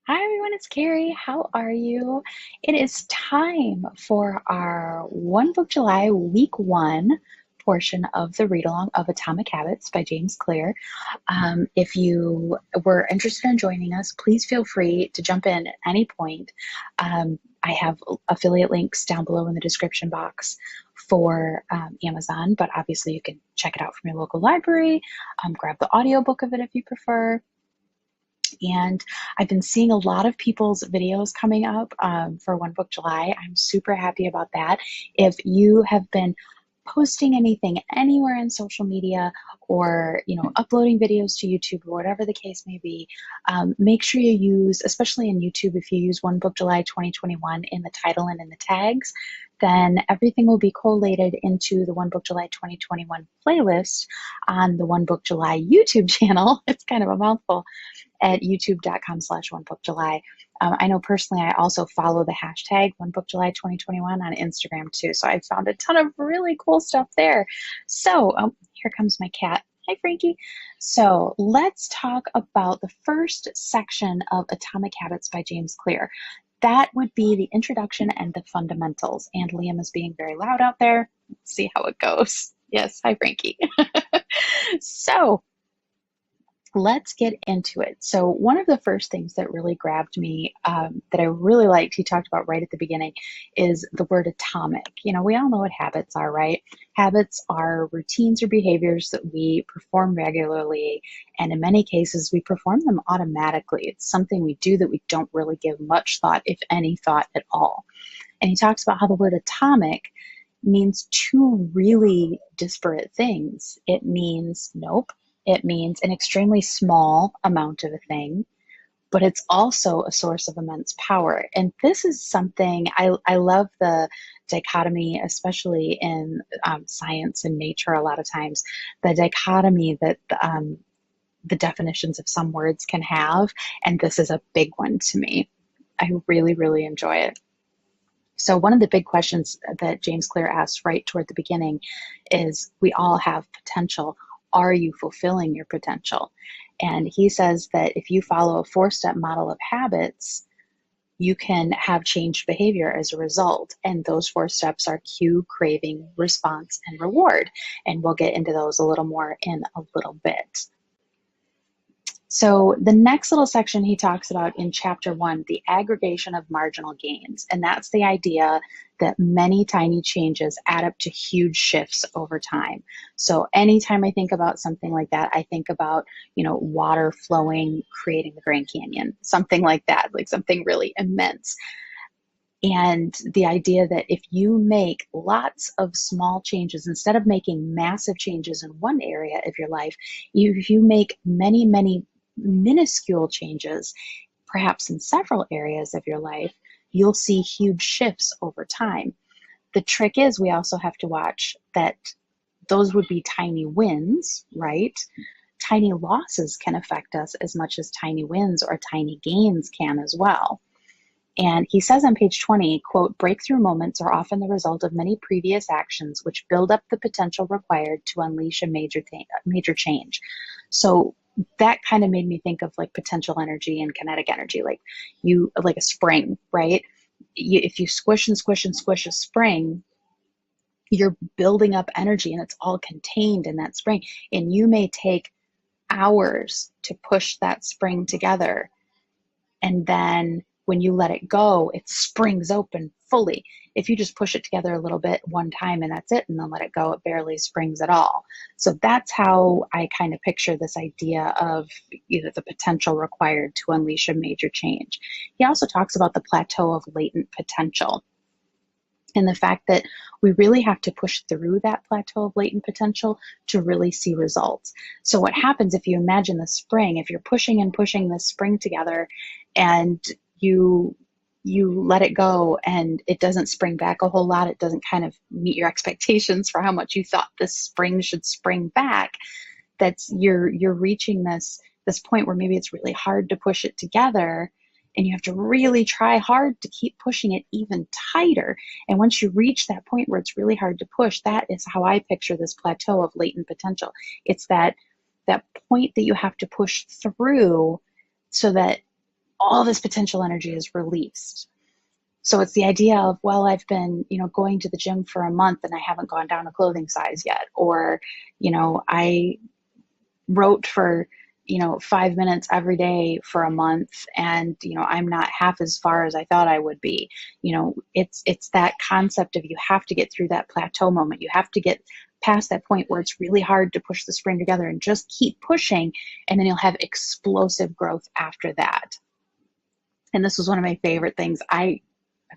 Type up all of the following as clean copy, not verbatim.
Hi everyone, it's Carrie. How are you? It is time for our One Book July Week 1 portion of the Read Along of Atomic Habits by James Clear. If you were interested in joining us, please feel free to jump in at any point. I have affiliate links down below in the description box for Amazon, but obviously you can check it out from your local library. Grab the audiobook of it if you prefer. And I've been seeing a lot of people's videos coming up for One Book July. I'm super happy about that. If you have been posting anything anywhere in social media or uploading videos to YouTube or whatever the case may be, make sure you use, especially in YouTube, if you use One Book July 2021 in the title and in the tags, then everything will be collated into the One Book July 2021 playlist on the One Book July YouTube channel. It's kind of a mouthful, at youtube.com/onebookjuly. I know personally I also follow the hashtag OneBookJuly2021 on Instagram too. So I found a ton of really cool stuff there. So here comes my cat. Hi, Frankie. So let's talk about the first section of Atomic Habits by James Clear. That would be the introduction and the fundamentals. And Liam is being very loud out there. Let's see how it goes. Yes, hi, Frankie. So let's get into it. So one of the first things that really grabbed me, that I really liked, he talked about right at the beginning, is the word atomic. We all know what habits are, right? Habits are routines or behaviors that we perform regularly, and in many cases, we perform them automatically. It's something we do that we don't really give much thought, if any thought at all. And he talks about how the word atomic means two really disparate things. It means nope. It means an extremely small amount of a thing, but it's also a source of immense power. And this is something I love, the dichotomy, especially in science and nature, a lot of times, the dichotomy that the definitions of some words can have. And this is a big one to me. I really, really enjoy it. So one of the big questions that James Clear asks right toward the beginning is, we all have potential. Are you fulfilling your potential? And he says that if you follow a 4-step model of habits, you can have changed behavior as a result. And those 4 steps are cue, craving, response, and reward. And we'll get into those a little more in a little bit. So the next little section he talks about in chapter 1, the aggregation of marginal gains. And that's the idea that many tiny changes add up to huge shifts over time. So anytime I think about something like that, I think about, water flowing, creating the Grand Canyon, something like that, like something really immense. And the idea that if you make lots of small changes, instead of making massive changes in one area of your life, if you make many, many minuscule changes, perhaps in several areas of your life, you'll see huge shifts over time. The trick is, we also have to watch that those would be tiny wins, right? Tiny losses can affect us as much as tiny wins or tiny gains can as well. And he says on page 20, quote, breakthrough moments are often the result of many previous actions which build up the potential required to unleash a major change. So that kind of made me think of like potential energy and kinetic energy, like a spring, right? If you squish and squish and squish a spring, you're building up energy and it's all contained in that spring. And you may take hours to push that spring together. And then when you let it go, it springs open fully. If you just push it together a little bit one time and that's it, and then let it go, it barely springs at all. So that's how I kind of picture this idea of the potential required to unleash a major change. He also talks about the plateau of latent potential, and the fact that we really have to push through that plateau of latent potential to really see results. So what happens if you imagine the spring, if you're pushing and pushing this spring together and you let it go and it doesn't spring back a whole lot, it doesn't kind of meet your expectations for how much you thought this spring should spring back, that's you're reaching this point where maybe it's really hard to push it together, and you have to really try hard to keep pushing it even tighter. And once you reach that point where it's really hard to push, that is how I picture this plateau of latent potential. It's that point that you have to push through so that all this potential energy is released. So it's the idea of, well, I've been, going to the gym for a month and I haven't gone down a clothing size yet. Or, I wrote for 5 minutes every day for a month, and I'm not half as far as I thought I would be. It's that concept of, you have to get through that plateau moment. You have to get past that point where it's really hard to push the spring together, and just keep pushing, and then you'll have explosive growth after that. And this was one of my favorite things. I'm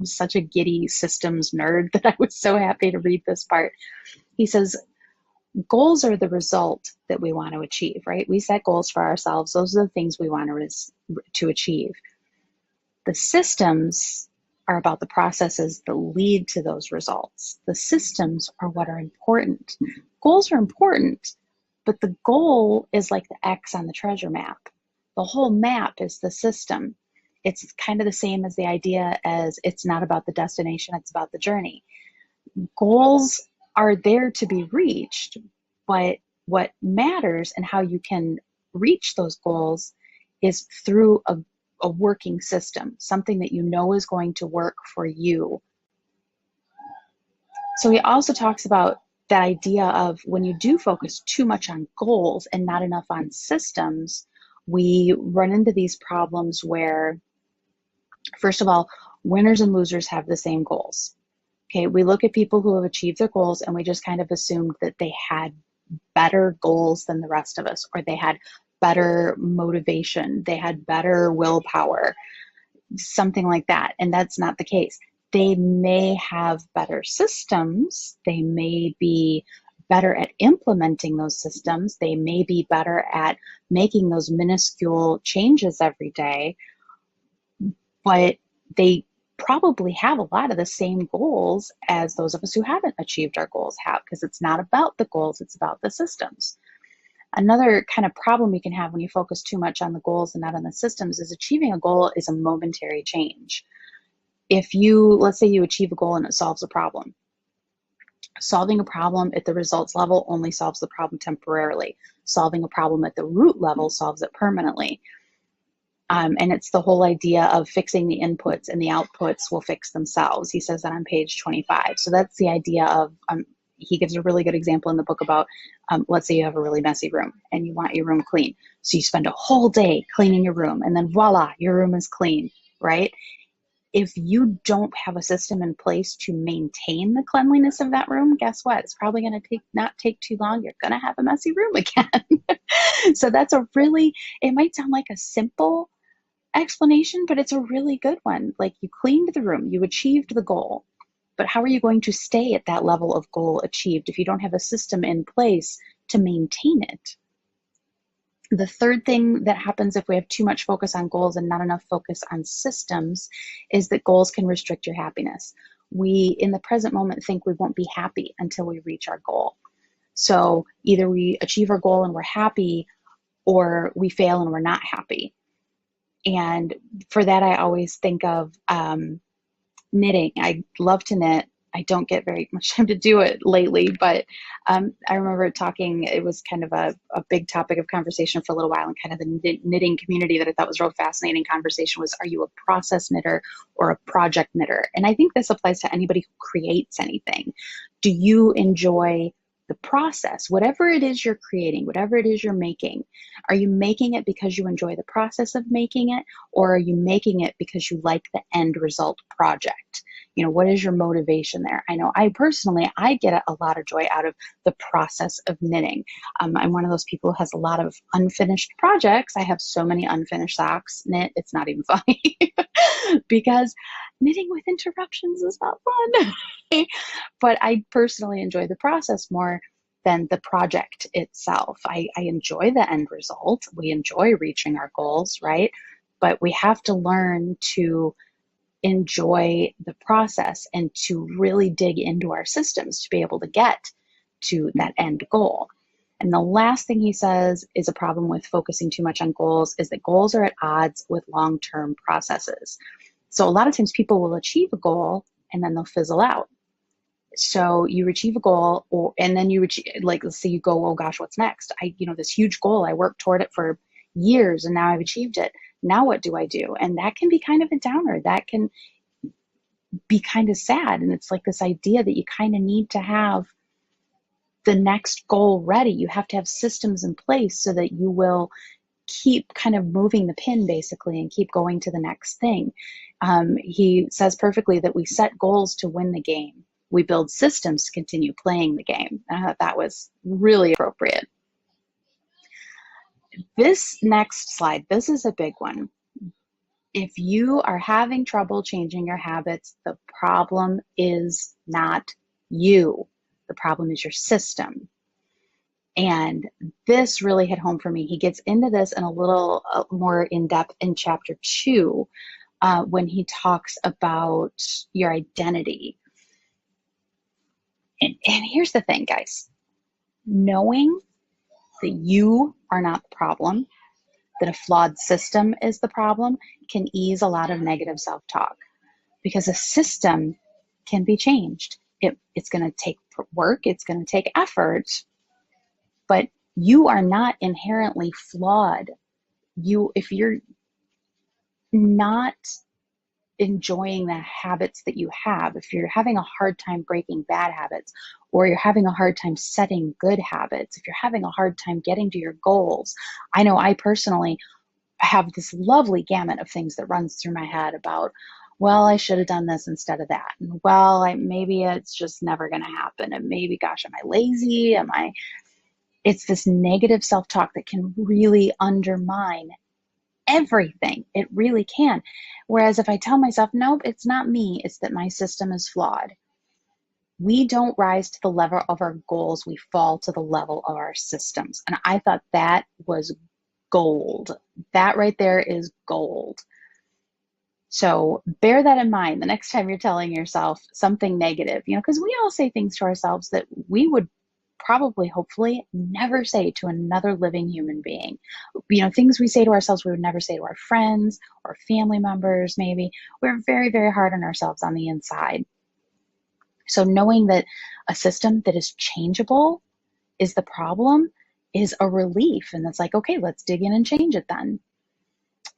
such a giddy systems nerd that I was so happy to read this part. He says, goals are the result that we want to achieve, right? We set goals for ourselves. Those are the things we want to achieve. The systems are about the processes that lead to those results. The systems are what are important. Goals are important, but the goal is like the X on the treasure map. The whole map is the system. It's kind of the same as the idea as it's not about the destination, it's about the journey. Goals are there to be reached, but what matters and how you can reach those goals is through a working system, something that you know is going to work for you. So he also talks about the idea of, when you do focus too much on goals and not enough on systems, we run into these problems where, first of all, winners and losers have the same goals. Okay, we look at people who have achieved their goals and we just kind of assumed that they had better goals than the rest of us, or they had better motivation, they had better willpower, something like that. And that's not the case. They may have better systems. They may be better at implementing those systems. They may be better at making those minuscule changes every day, but they probably have a lot of the same goals as those of us who haven't achieved our goals have, because it's not about the goals, it's about the systems. Another kind of problem you can have when you focus too much on the goals and not on the systems is, achieving a goal is a momentary change. If let's say you achieve a goal and it solves a problem. Solving a problem at the results level only solves the problem temporarily. Solving a problem at the root level solves it permanently. And it's the whole idea of fixing the inputs and the outputs will fix themselves. He says that on page 25. So that's the idea of, he gives a really good example in the book about, let's say you have a really messy room and you want your room clean. So you spend a whole day cleaning your room, and then voila, your room is clean, right? If you don't have a system in place to maintain the cleanliness of that room, guess what? It's probably going to not take too long. You're going to have a messy room again. So that's it might sound like a simple explanation, but it's a really good one. Like, you cleaned the room, you achieved the goal, but how are you going to stay at that level of goal achieved if you don't have a system in place to maintain it? The third thing that happens if we have too much focus on goals and not enough focus on systems is that goals can restrict your happiness. We, in the present moment, think we won't be happy until we reach our goal. So either we achieve our goal and we're happy, or we fail and we're not happy. And for that, I always think of knitting. I love to knit. I don't get very much time to do it lately, but I remember it was kind of a big topic of conversation for a little while, and kind of the knitting community that I thought was a real fascinating conversation was, are you a process knitter or a project knitter? And I think this applies to anybody who creates anything. Do you enjoy the process, whatever it is you're creating, whatever it is you're making? Are you making it because you enjoy the process of making it, or are you making it because you like the end result project? What is your motivation there? I know I get a lot of joy out of the process of knitting. I'm one of those people who has a lot of unfinished projects. I have so many unfinished socks knit, it's not even funny. Because knitting with interruptions is not fun. But I personally enjoy the process more than the project itself. I enjoy the end result. We enjoy reaching our goals, right? But we have to learn to enjoy the process and to really dig into our systems to be able to get to that end goal. And the last thing he says is a problem with focusing too much on goals is that goals are at odds with long-term processes. So a lot of times people will achieve a goal and then they'll fizzle out. So you achieve a goal, and then let's say you go, oh gosh, what's next? This huge goal, I worked toward it for years and now I've achieved it. Now what do I do? And that can be kind of a downer. That can be kind of sad. And it's like this idea that you kind of need to have the next goal ready. You have to have systems in place so that you will keep kind of moving the pin basically and keep going to the next thing. He says perfectly that we set goals to win the game. We build systems to continue playing the game. I thought that was really appropriate. This next slide, this is a big one. If you are having trouble changing your habits, the problem is not you. The problem is your system. And this really hit home for me. He gets into this in a little more in depth in chapter 2 when he talks about your identity. And here's the thing, guys. Knowing that you are not the problem, that a flawed system is the problem, can ease a lot of negative self-talk, because a system can be changed. It's going to take work, it's going to take effort, but you are not inherently flawed. If you're not enjoying the habits that you have, if you're having a hard time breaking bad habits, or you're having a hard time setting good habits, if you're having a hard time getting to your goals, I know I personally have this lovely gamut of things that runs through my head about, well, I should have done this instead of that. And well, maybe it's just never going to happen. And maybe, gosh, am I lazy? It's this negative self-talk that can really undermine everything. It really can. Whereas if I tell myself, nope, it's not me, it's that my system is flawed. We don't rise to the level of our goals, we fall to the level of our systems. And I thought that was gold. That right there is gold. So bear that in mind the next time you're telling yourself something negative, because we all say things to ourselves that we would probably, hopefully, never say to another living human being. Things we say to ourselves we would never say to our friends or family members, maybe. We're very, very hard on ourselves on the inside. So knowing that a system that is changeable is the problem is a relief. And it's like, okay, let's dig in and change it then.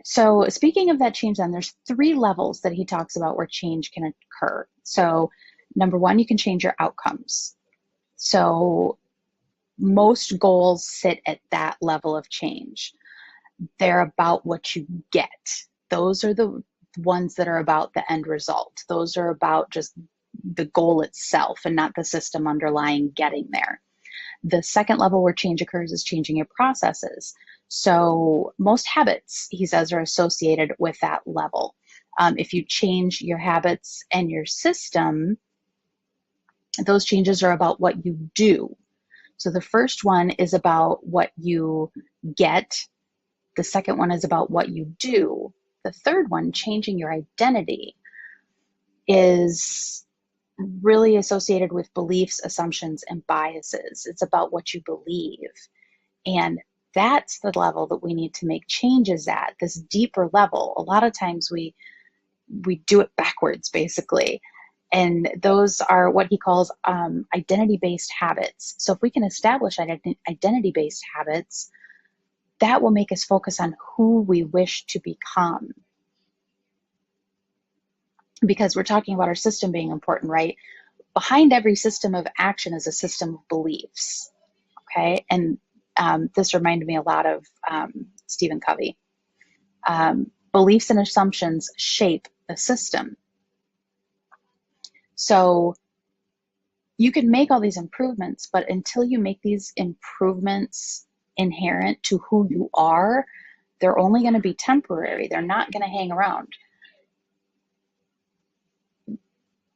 So speaking of that change then, there's 3 levels that he talks about where change can occur. So number 1, you can change your outcomes. So most goals sit at that level of change. They're about what you get. Those are the ones that are about the end result. Those are about just the goal itself and not the system underlying getting there. The second level where change occurs is changing your processes. So most habits, he says, are associated with that level. If you change your habits and your system, those changes are about what you do. So the first one is about what you get. The second one is about what you do. The third one, changing your identity, is really associated with beliefs, assumptions, and biases. It's about what you believe. And that's the level that we need to make changes at, this deeper level. A lot of times we do it backwards, basically. And those are what he calls identity-based habits. So if we can establish identity-based habits, that will make us focus on who we wish to become. Because we're talking about our system being important, right? Behind every system of action is a system of beliefs, okay? And this reminded me a lot of Stephen Covey. Beliefs and assumptions shape the system. So you can make all these improvements, but until you make these improvements inherent to who you are, they're only going to be temporary. They're not going to hang around.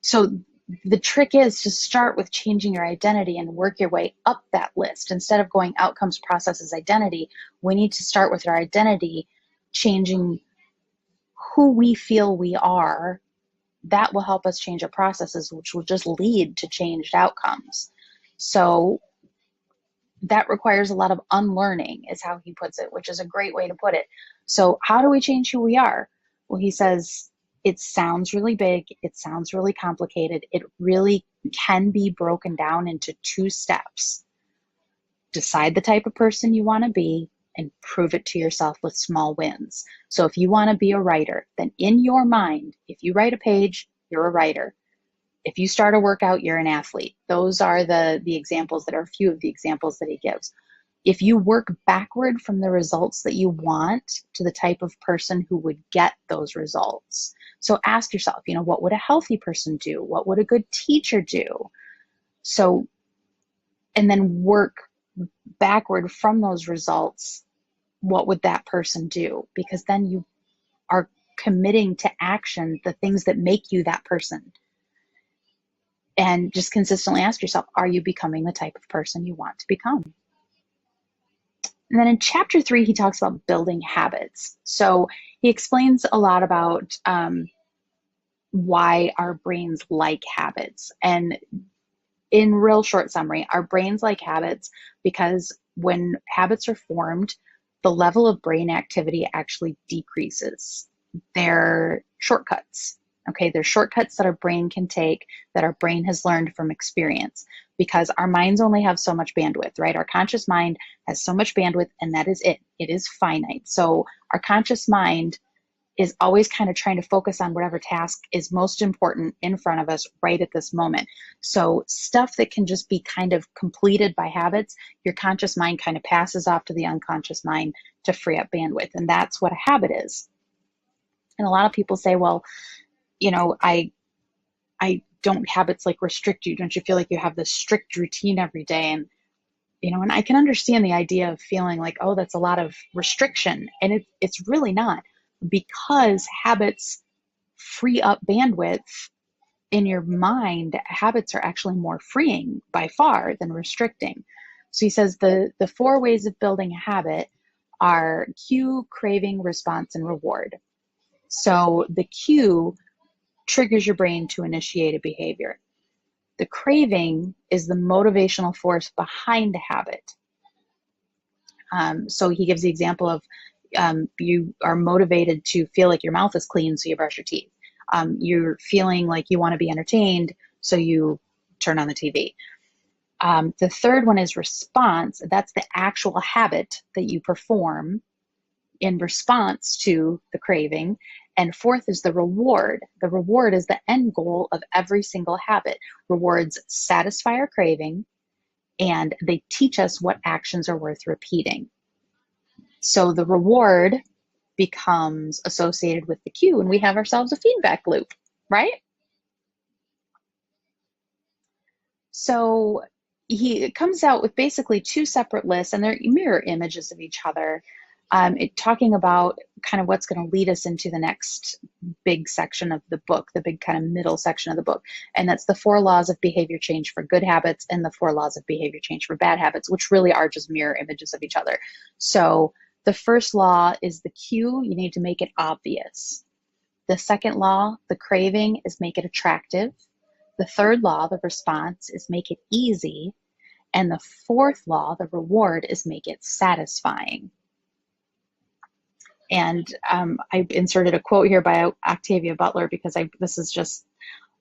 So the trick is to start with changing your identity and work your way up that list. Instead of going outcomes, processes, identity, we need to start with our identity, changing who we feel we are. That will help us change our processes, which will just lead to changed outcomes. So that requires a lot of unlearning, is how he puts it, which is a great way to put it. So how do we change who we are? Well, he says, it sounds really big. It sounds really complicated. It really can be broken down into 2 steps. Decide the type of person you want to be and prove it to yourself with small wins. So if you want to be a writer, then in your mind, if you write a page, you're a writer. If you start a workout, you're an athlete. Those are the examples that are a few of the examples that he gives. If you work backward from the results that you want to the type of person who would get those results. So ask yourself, what would a healthy person do? What would a good teacher do? So, and then work backward from those results. What would that person do? Because then you are committing to action the things that make you that person. And just consistently ask yourself, are you becoming the type of person you want to become? And then in chapter 3, he talks about building habits. So he explains a lot about why our brains like habits. And in real short summary, our brains like habits because when habits are formed, the level of brain activity actually decreases. They're shortcuts. Okay, they're shortcuts that our brain can take, that our brain has learned from experience, because our minds only have so much bandwidth, right? Our conscious mind has so much bandwidth, and that is it. It is finite. So our conscious mind is always kind of trying to focus on whatever task is most important in front of us right at this moment. So stuff that can just be kind of completed by habits, your conscious mind kind of passes off to the unconscious mind to free up bandwidth. And that's what a habit is. And a lot of people say, well, I don't habits like restrict you. Don't you feel like you have this strict routine every day? And, and I can understand the idea of feeling like, oh, that's a lot of restriction. And it's really not, because habits free up bandwidth in your mind. Habits are actually more freeing by far than restricting. So he says the 4 ways of building a habit are cue, craving, response, and reward. So the cue triggers your brain to initiate a behavior. The craving is the motivational force behind a habit. So he gives the example of you are motivated to feel like your mouth is clean, so you brush your teeth. You're feeling like you want to be entertained, so you turn on the TV. The third one is response. That's the actual habit that you perform in response to the craving. And fourth is the reward. The reward is the end goal of every single habit. Rewards satisfy our craving, and they teach us what actions are worth repeating. So the reward becomes associated with the cue, and we have ourselves a feedback loop, right? So he comes out with basically 2 separate lists, and they're mirror images of each other, talking about kind of what's going to lead us into the next big section of the book, the big kind of middle section of the book. And that's the 4 laws of behavior change for good habits and the 4 laws of behavior change for bad habits, which really are just mirror images of each other. So the first law is the cue. You need to make it obvious. The second law, the craving, is make it attractive. The third law, the response, is make it easy. And the fourth law, the reward, is make it satisfying. And I inserted a quote here by Octavia Butler because this is just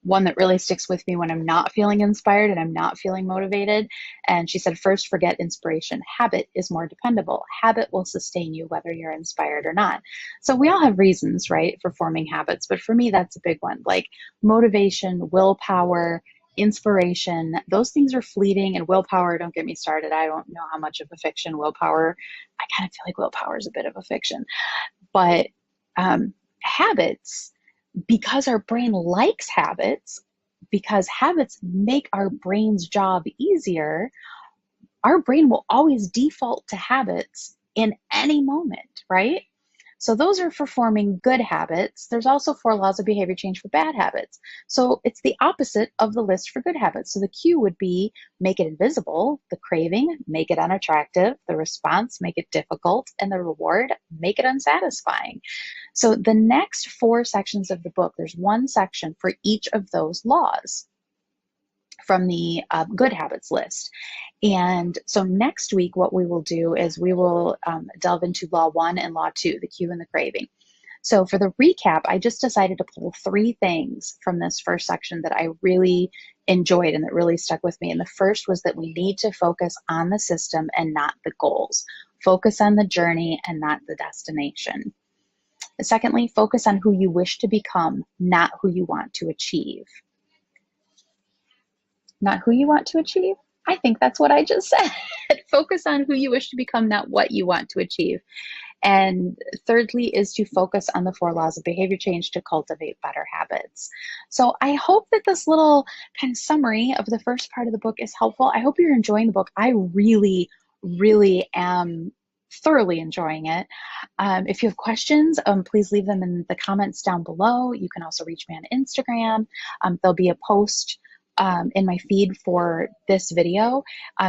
one that really sticks with me when I'm not feeling inspired and I'm not feeling motivated. And she said, first, forget inspiration. Habit is more dependable. Habit will sustain you whether you're inspired or not. So we all have reasons, right, for forming habits. But for me, that's a big one. Like motivation, willpower, inspiration, those things are fleeting. And willpower, don't get me started. I don't know how much of a fiction willpower. I kind of feel like willpower is a bit of a fiction. But habits, because our brain likes habits, because habits make our brain's job easier, our brain will always default to habits in any moment, right? So those are for forming good habits. There's also 4 laws of behavior change for bad habits. So it's the opposite of the list for good habits. So the cue would be make it invisible, the craving, make it unattractive, the response, make it difficult, and the reward, make it unsatisfying. So the next 4 sections of the book, there's 1 section for each of those laws from the good habits list. And so next week, what we will do is we will delve into law 1 and law 2, the cue and the craving. So for the recap, I just decided to pull 3 things from this first section that I really enjoyed and that really stuck with me. And the first was that we need to focus on the system and not the goals. Focus on the journey and not the destination. Secondly, focus on who you wish to become, not who you want to achieve. Not who you want to achieve? I think that's what I just said. Focus on who you wish to become, not what you want to achieve. And thirdly is to focus on the 4 laws of behavior change to cultivate better habits. So I hope that this little kind of summary of the first part of the book is helpful. I hope you're enjoying the book. I really, really am thoroughly enjoying it. If you have questions, please leave them in the comments down below. You can also reach me on Instagram. There'll be a post in my feed for this video.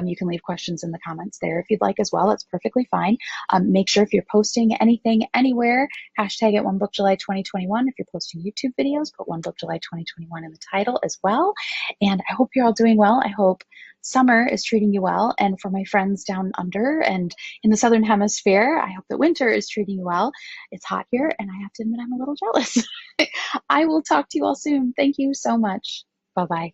You can leave questions in the comments there if you'd like as well. It's perfectly fine. Make sure if you're posting anything anywhere, hashtag it One Book July 2021. If you're posting YouTube videos, put One Book July 2021 in the title as well. And I hope you're all doing well. I hope summer is treating you well. And for my friends down under and in the Southern Hemisphere, I hope that winter is treating you well. It's hot here, and I have to admit I'm a little jealous. I will talk to you all soon. Thank you so much. Bye-bye.